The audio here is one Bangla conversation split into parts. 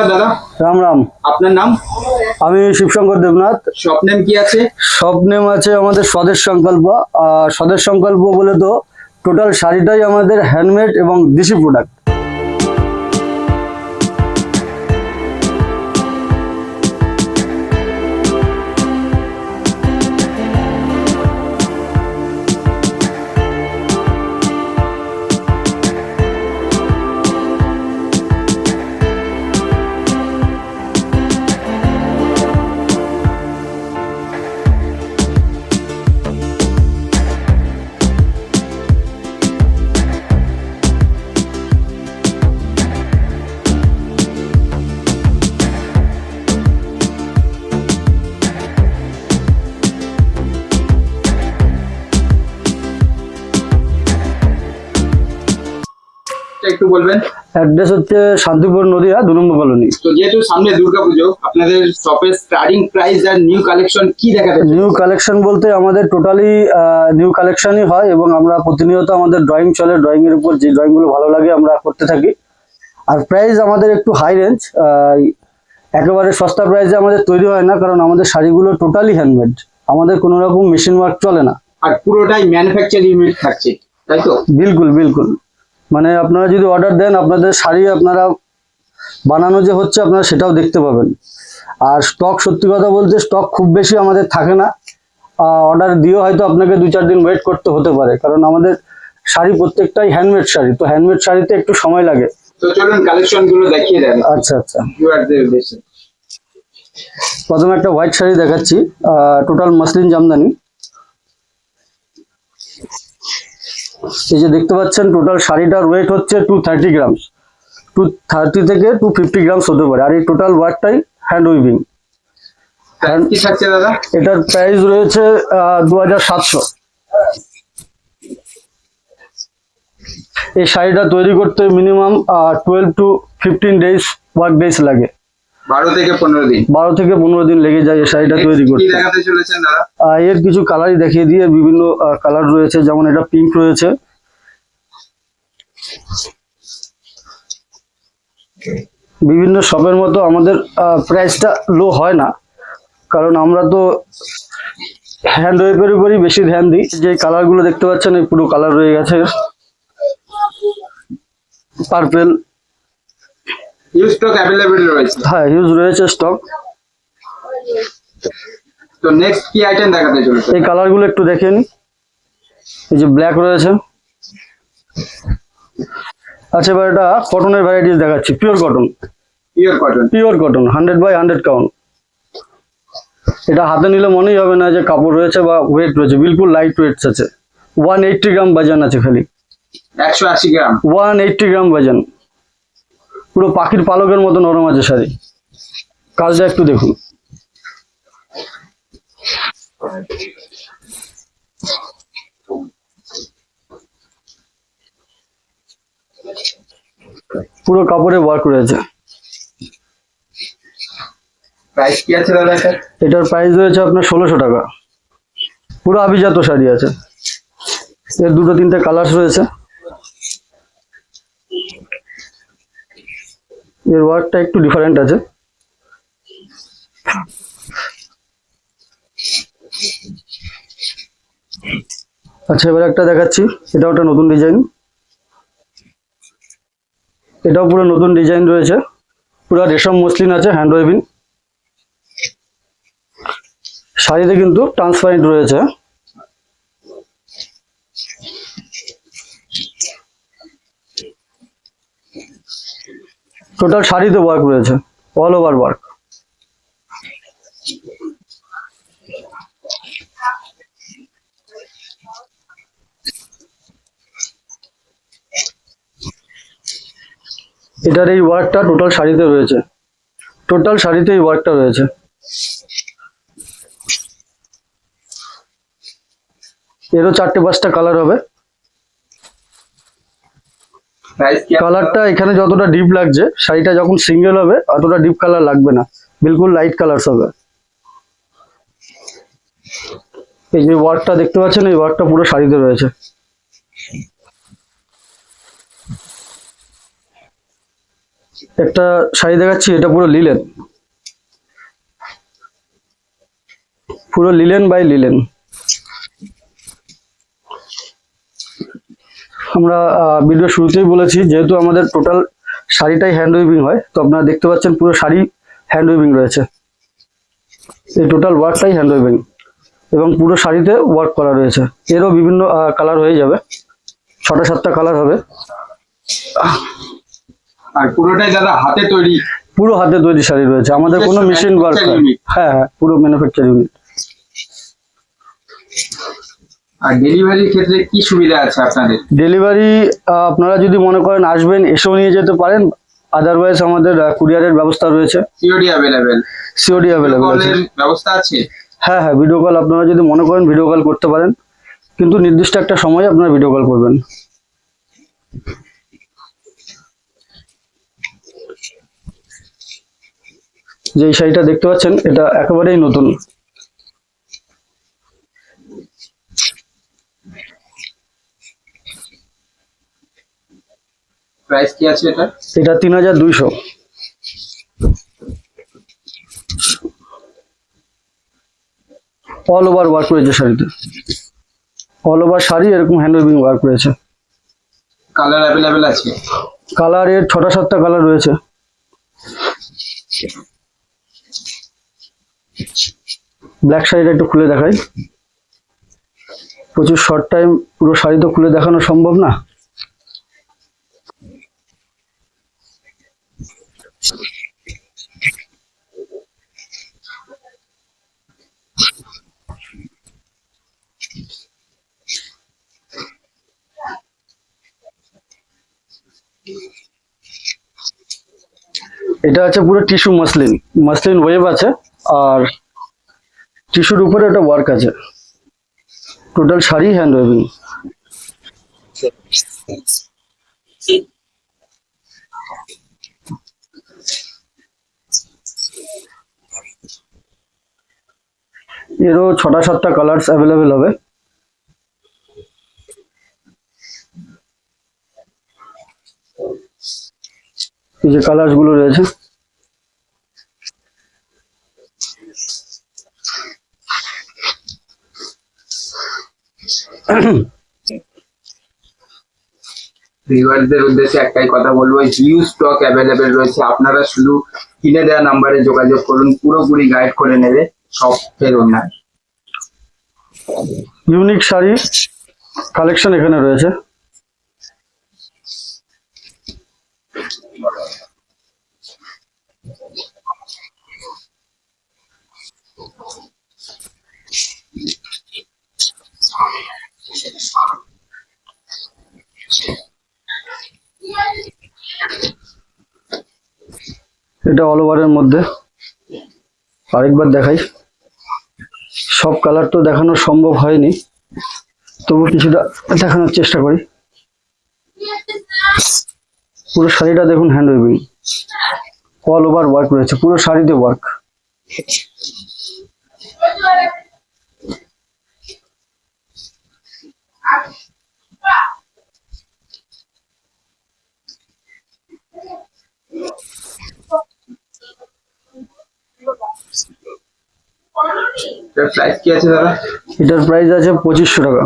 দাদা রাম রাম। আপনার নাম? আমি শিবশঙ্কর দেবনাথ। শপ নেম কি আছে? শপ নেম আছে আমাদের স্বদেশ সংকল্প। স্বদেশ সংকল্প বলে তো টোটাল শাড়িটাই আমাদের হ্যান্ডমেড এবং দেশি প্রোডাক্ট। একটু বলবেন। অ্যাড্রেস হচ্ছে শান্তিপুর নদিয়া 2 নম্বর কলোনি। তো যেহেতু সামনে দুর্গাপুজো, আপনাদের শপের স্টার্টিং প্রাইস আর নিউ কালেকশন কি দেখাতে? নিউ কালেকশন বলতে আমাদের টোটালি নিউ কালেকশনই হয় এবং আমরা প্রতিনিয়ত আমাদের ড্রয়িং চলে, ড্রয়িং এর উপর যে ড্রয়িংগুলো ভালো লাগে আমরা করতে থাকি। আর প্রাইস আমাদের একটু হাই রেঞ্জ, একেবারে সস্তা প্রাইসে আমাদের তৈরি হয় না, কারণ আমাদের শাড়িগুলো টোটালি হ্যান্ডমেড, আমাদের কোনো রকম মেশিন ওয়ার্ক চলে না। আর পুরোটাই ম্যানুফ্যাকচার ইউনিট থাকছে, তাই তো? বিলকুল বিলকুল, মানে আপনারা যদি অর্ডার দেন আপনাদের শাড়ি আপনারা বানানো যে হচ্ছে আপনারা সেটাও দেখতে পাবেন। আর স্টক, সত্যি কথা বলতে স্টক খুব বেশি আমাদের থাকে না। অর্ডার দিয়েও হয়তো আপনাকে 2-4 দিন ওয়েট করতে হতে পারে, কারণ আমাদের শাড়ি প্রত্যেকটাই হ্যান্ডমেড শাড়ি, তো হ্যান্ডমেড শাড়িতে একটু সময় লাগে। তো চলুন কালেকশন গুলো দেখিয়ে দেন। আচ্ছা আচ্ছা, ভিউয়ারদের উদ্দেশ্যে প্রথমে একটা হোয়াইট শাড়ি দেখাচ্ছি, টোটাল মসলিন জামদানি। এই যে দেখতে পাচ্ছেন টোটাল শাড়িটার ওয়েট হচ্ছে 230 গ্রামস, 230 থেকে 250 গ্রামস হতে পারে। আর এই টোটাল ওয়ার্কটাই হ্যান্ড উইভিং। কি থাকছে দাদা? এটার প্রাইস রয়েছে 2700। এই শাড়িটা তৈরি করতে minimum 12 to 15 days work days লাগে। 12 থেকে 15 দিন। 12 থেকে 15 দিন লেগে যায় এই শাড়িটা তৈরি করতে। কি দেখাতে চলেছেন দাদা? এর কিছু কালারই দেখিয়ে দিয়ে, বিভিন্ন কালার রয়েছে, যেমন এটা পিঙ্ক রয়েছে। বিভিন্ন শপের মতো আমাদের প্রাইসটা লো হয় না, কারণ আমরা তো হ্যান্ড ওয়েভের উপরই বেশি ধ্যান দিই। যে কালারগুলো দেখতে পাচ্ছেন এই পুরো কালার রয়ে গেছে, পার্পেল। হিউজ স্টক अवेलेबल রয়েছে। হ্যাঁ, হিউজ রয়েছে স্টক। তো নেক্সট কি আইটেম দেখাতে চলেছে? এই কালারগুলো একটু দেখেন। এই যে ব্ল্যাক রয়েছে। আচ্ছা, এবার এটা কটনের ভ্যারাইটিস দেখাচ্ছি, pure cotton. Pure cotton? Pure cotton 100/100 count. এটা হাতে নিলে মনেই হবে না যে কাপড় রয়েছে বা ওয়েট রয়েছে, বিলকুল লাইট ওয়েট আছে। 180 গ্রাম ওজন আছে খালি। 180 গ্রাম? 180 গ্রাম ওজন। পুরো পাখির পালকের মতো নরম আছে শাড়ি। কাজটা একটু দেখুন। পুরো কাপড়ে ওয়ার্ক রয়েছে। প্রাইস কি আছে দাদা এটা? এটার প্রাইস রয়েছে আপনার 1600 টাকা। পুরো আভিজাত শাড়ি আছে। এর 2-3টে কালার রয়েছে। এর ওয়ার্কটা একটু ডিফারেন্ট আছে। আচ্ছা, এবার একটা দেখাচ্ছি, এটাও একটা নতুন ডিজাইন। এটাও পুরো নতুন ডিজাইন রয়েছে, পুরো রেশম মসলিন আছে, হ্যান্ড ওয়েভিং। শাড়িতে কিন্তু ট্রান্সপারেন্ট রয়েছে। টোটাল শাড়িতে ওয়ার্ক রয়েছে, অল ওভার ওয়ার্ক। এটার এই ওয়ার্কটা টোটাল শাড়িতে রয়েছে, টোটাল শাড়িতে এই ওয়ার্কটা রয়েছে। এরও 4-5টা কালার হবে। কালারটা এখানে যতটা ডিপ লাগছে, শাড়িটা যখন সিঙ্গেল হবে অতটা ডিপ কালার লাগবে না, বিলকুল লাইট কালার হবে। এই যে ওয়ার্কটা দেখতে পাচ্ছেন, এই ওয়ার্কটা পুরো শাড়িতে রয়েছে। একটা শাড়ি দেখাচ্ছি, এটা পুরো লিলেন, পুরো লিলেন বাই লিলেন। আমরা ভিডিও শুরুতেই বলেছি, যেহেতু আমাদের টোটাল শাড়িটাই হ্যান্ড উইভিং হয়, তো আপনারা দেখতে পাচ্ছেন পুরো শাড়ি হ্যান্ড উইভিং রয়েছে। এই টোটাল ওয়ার্কটাই হ্যান্ড উইভিং এবং পুরো শাড়িতে ওয়ার্ক করা রয়েছে। এরও বিভিন্ন কালার হয়ে যাবে, 6টা 7টা কালার হবে। আর পুরোটাই দাদা হাতে তৈরি? পুরো হাতে তৈরি শাড়ি রয়েছে, আমাদের কোনো মেশিন ওয়ার্ক। হ্যাঁ হ্যাঁ, পুরো ম্যানুফ্যাকচার ইউনিট। আর ডেলিভারির ক্ষেত্রে কি সুবিধা আছে আপনাদের? ডেলিভারি আপনারা যদি মনে করেন আসবেন, এসেও নিয়ে যেতে পারেন, আদারওয়াইজ আমাদের কুরিয়ারের ব্যবস্থা রয়েছে। COD available? সিওডি অ্যাভেলেবেল আছে। ব্যবস্থা আছে? হ্যাঁ হ্যাঁ, ভিডিও কল আপনারা যদি মনে করেন ভিডিও কল করতে পারেন, কিন্তু নির্দিষ্ট একটা সময় আপনারা ভিডিও কল করবেন। যে এই শাড়িটা দেখতে পাচ্ছেন, এটা একেবারেই নতুন। প্রাইস কি আছে এটা? এটা 3200। অল ওভার ওয়ার্ক রয়েছে শাড়িতে, অল ওভার শাড়ি এরকম হ্যান্ড উইভিং ওয়ার্ক রয়েছে। কালার অ্যাভেলেবেল আছে? কালার এর 6টা 7টা কালার রয়েছে। ব্ল্যাক শাড়িটা একটু খুলে দেখাই। প্রচুর শর্ট টাইম, পুরো শাড়ি তো খুলে দেখানো সম্ভব না। এটা আছে পুরো টিস্যু মসলিন, মসলিন ওয়েভ আছে, আর টিস্যুর উপরে একটা ওয়ার্ক আছে। Total sari hand waving. এরও 6টা 7টা কালার্স অ্যাভেলেবেল হবে। এই যে কালার্স গুলো রয়েছে, ভিউয়ারদের উদ্দেশ্যে একটাই কথা বলবো, হিউজ স্টক অ্যাভেলেবেল রয়েছে। আপনারা শুধু কিনে দেওয়া নাম্বারে যোগাযোগ করুন, পুরোপুরি গাইড করে নেবে সব ফেরত না। ইউনিক শাড়ি কালেকশন এখানে রয়েছে। এটা অল ওভারের মধ্যে, আরেকবার দেখাই। সব কালার তো দেখানো সম্ভব হয়নি, তবু কিছুটা দেখানোর চেষ্টা করি। পুরো শাড়িটা দেখুন hand weaving, all over work রয়েছে, পুরো শাড়িতে ওয়ার্ক। প্রাইস কি আছে দাদা? এটার প্রাইস আছে 2500 টাকা।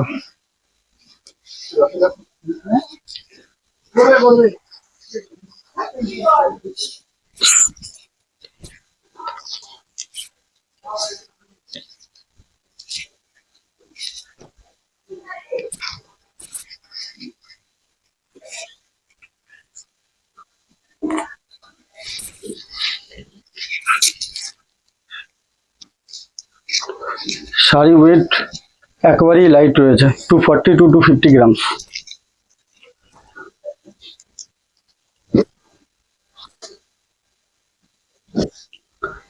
শাড়ি ওয়েট একেবারেই লাইট রয়েছে, 240 to 250 গ্রাম।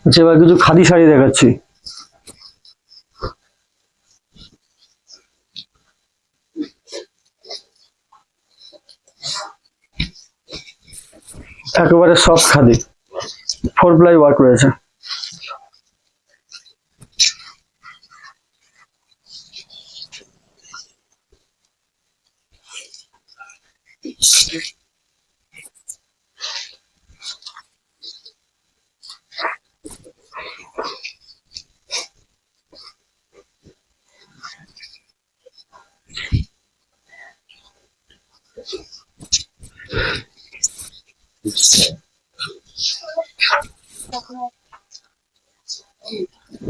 আচ্ছা, এবার কিছু খাদি শাড়ি দেখাচ্ছি। একেবারে সফট খাদি, 4 প্লাই ওয়ার্ক রয়েছে।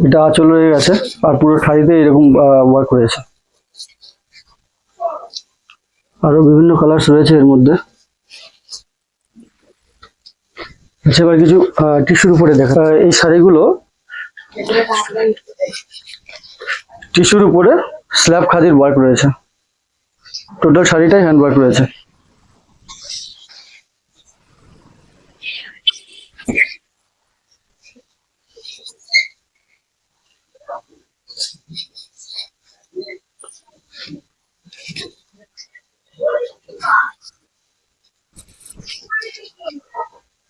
এটা আঁচল রয়ে গেছে আর পুরো শাড়িতে এরকম ওয়ার্ক রয়েছে। আরো বিভিন্ন কালার্স রয়েছে এর মধ্যে। আচ্ছা, এবার কিছু টিস্যুর উপরে দেখা। এই শাড়িগুলো টিস্যুর উপরে স্ল্যাব খাদির ওয়ার্ক রয়েছে। টোটাল শাড়িটাই হ্যান্ড ওয়ার্ক রয়েছে।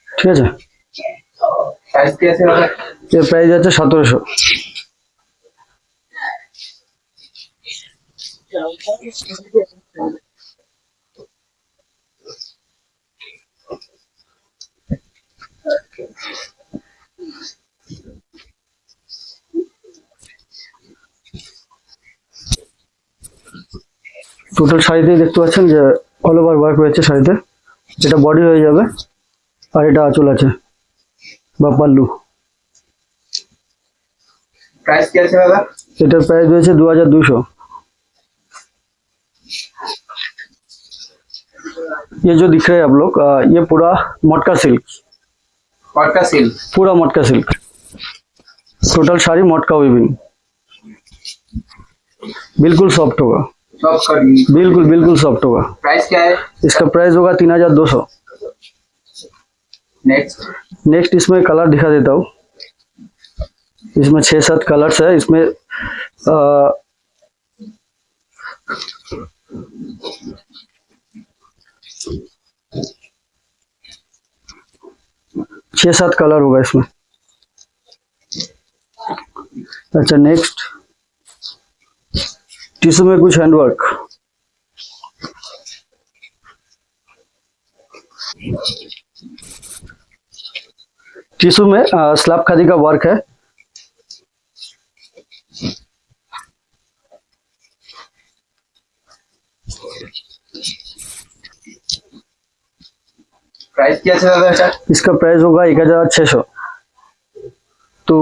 ঠিক আছে, সাইজ কি আছে দাদা? এর প্রাইস আছে 1700। টোটাল শাড়িতেই দেখতে পাচ্ছেন যে অল ওভার ওয়ার্ক রয়েছে শাড়িতে। এটা বডি হয়ে যাবে আর এটা আঁচল আছে বা পাল্লু। প্রাইস কি আছে দাদা? এটার প্রাইস রয়েছে 2200। ये जो दिख रहे हैं आप लोग, ये पूरा मटका सिल्क, কটকা সিল্ক। पूरा मटका सिल्क। टोटल साड़ी मटका वीविंग, बिल्कुल सॉफ्ट होगा, সব সরি। बिल्कुल बिल्कुल सॉफ्ट होगा। प्राइस क्या है? इसका प्राइस होगा 3200। नेक्स्ट। नेक्स्ट इसमें कलर दिखा देता हूँ। इसमें 6-7 कलर्स है। इसमें 6-7 कलर होगा इसमें। अच्छा, नेक्स्ट टिश्यू में कुछ हैंडवर्क। टिश्यू में स्लैब खादी का वर्क है। प्राइस क्या है दादा इसका? इसका प्राइस होगा 1600। तो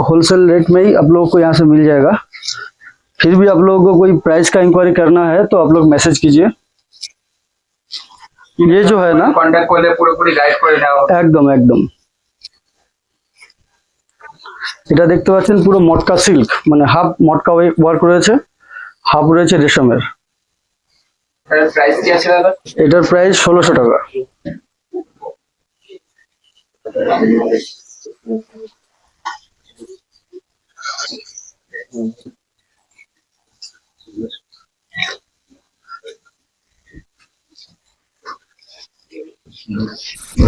होलसेल रेट में ही आप लोगों को यहाँ से मिल जाएगा। फिर भी आप लोगों को कोई प्राइस का इंक्वायरी करना है तो आप लोग मैसेज कीजिए। ये जो है ना, কন্টাক্ট করলে পুরোপুরি গাইড করে দেওয়া হবে। একদম একদম। এটা দেখতে পাচ্ছেন পুরো মটকা সিল্ক, মানে হাফ মটকা ওয়ার্ক রয়েছে, হাফ রয়েছে রেশমের। এর প্রাইস কি আছে দাদা? এটার প্রাইস 1600 টাকা।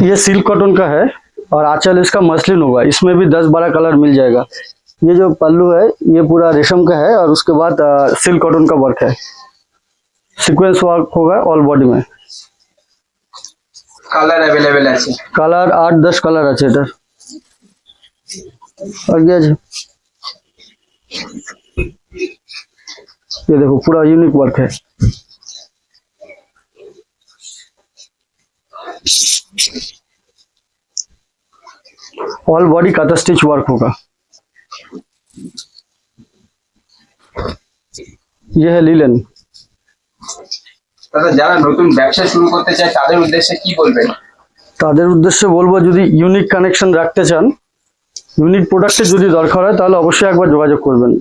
ये सिल्क कॉटन का है और आंचल इसका मसलिन होगा। इसमें भी 10-12 कलर मिल जाएगा। ये जो पल्लू है ये पूरा रेशम का है और उसके बाद सिल्क कॉटन का वर्क है। सीक्वेंस वर्क होगा ऑल बॉडी में। কালার अवेलेबल আছে। কালার 8-10 কালার আছে এটার। আর কি আছে, ये देखो पूरा यूनिक वर्क है। ऑल बॉडी काता स्टिच वर्क होगा। ये है लिलन। দাদা যারা নতুন ব্যবসা শুরু করতে চায় তাদের উদ্দেশ্যে কি বলবেন? তাদের উদ্দেশ্যে বলবো, যদি ইউনিক কানেকশন রাখতে চান, ইউনিক প্রোডাক্টের যদি দরকার হয় তাহলে অবশ্যই একবার যোগাযোগ করবেন।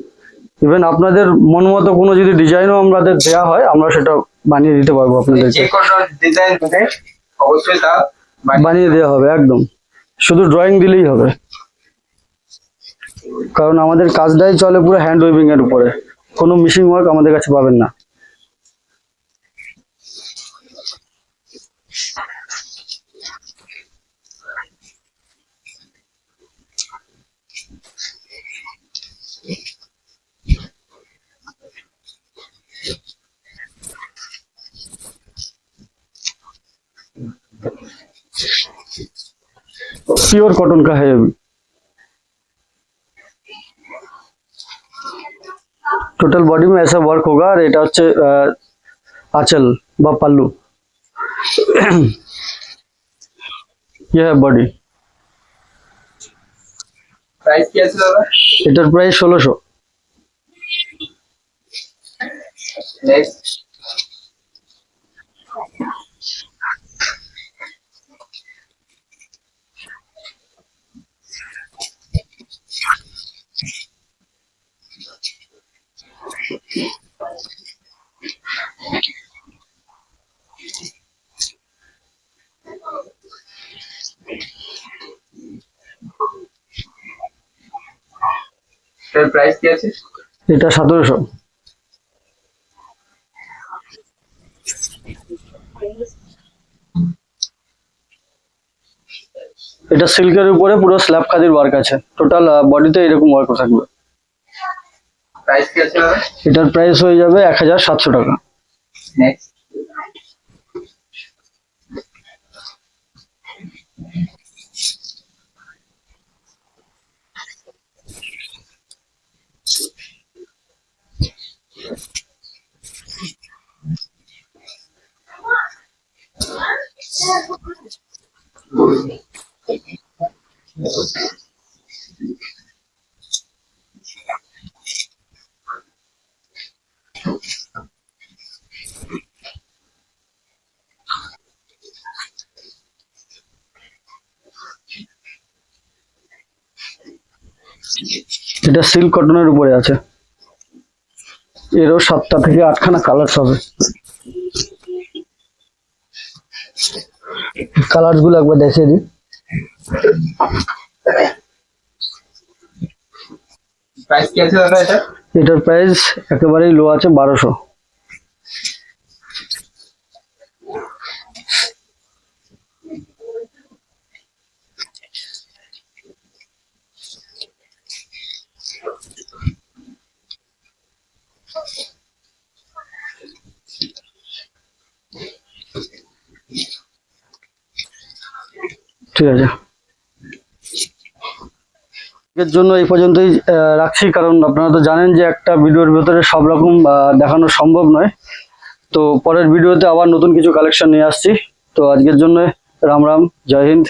ইভেন আপনাদের মন মতো কোনো যদি ডিজাইনও আমাদের দেওয়া হয় আমরা সেটা বানিয়ে দিতে পারবো আপনাদেরকে। যে কোনো ডিজাইন দিলে অবশ্যই তা বানিয়ে দেওয়া হবে একদম, শুধু ড্রয়িং দিলেই হবে। কারণ আমাদের কাজটাই চলে পুরো হ্যান্ড ওয়েভিং এর উপরে, কোনো মিশিং ওয়ার্ক আমাদের কাছে পাবেন না। प्योर कॉटन का है अभी। टोटल बॉडी में ऐसा वर्क होगा और এটা হচ্ছে আঁচল বা পাল্লু। ये है बॉडी। প্রাইস কি আছে দাদা? এটার প্রাইস 1600। নেক্সট। এর প্রাইস কি আছে? এটা 1700। এটা সিল্কের উপরে পুরো স্ল্যাব খাদির ওয়ার্ক আছে, টোটাল বডিতে এরকম ওয়ার্ক থাকবে। প্রাইস কি আছে দাদা? এটার প্রাইস হয়ে যাবে 1700 টাকা। নেক্সট। এটা সিল্ক কটনের উপরে আছে, এরও 7টা থেকে 8খানা কালার হবে। কালার গুলো একবার দেখিয়ে দিই। প্রাইস কি আছে দাদা এটা? এটার প্রাইস একেবারেই লো আছে 1200। ঠিক আছে, এর জন্য এই পর্যন্তই রাখছি, কারণ আপনারা তো জানেন যে একটা ভিডিওর ভেতরে সব রকম দেখানো সম্ভব নয়। তো পরের ভিডিওতে আবার নতুন কিছু কালেকশন নিয়ে আসছি। তো আজকের জন্য রাম রাম, জয় হিন্দ।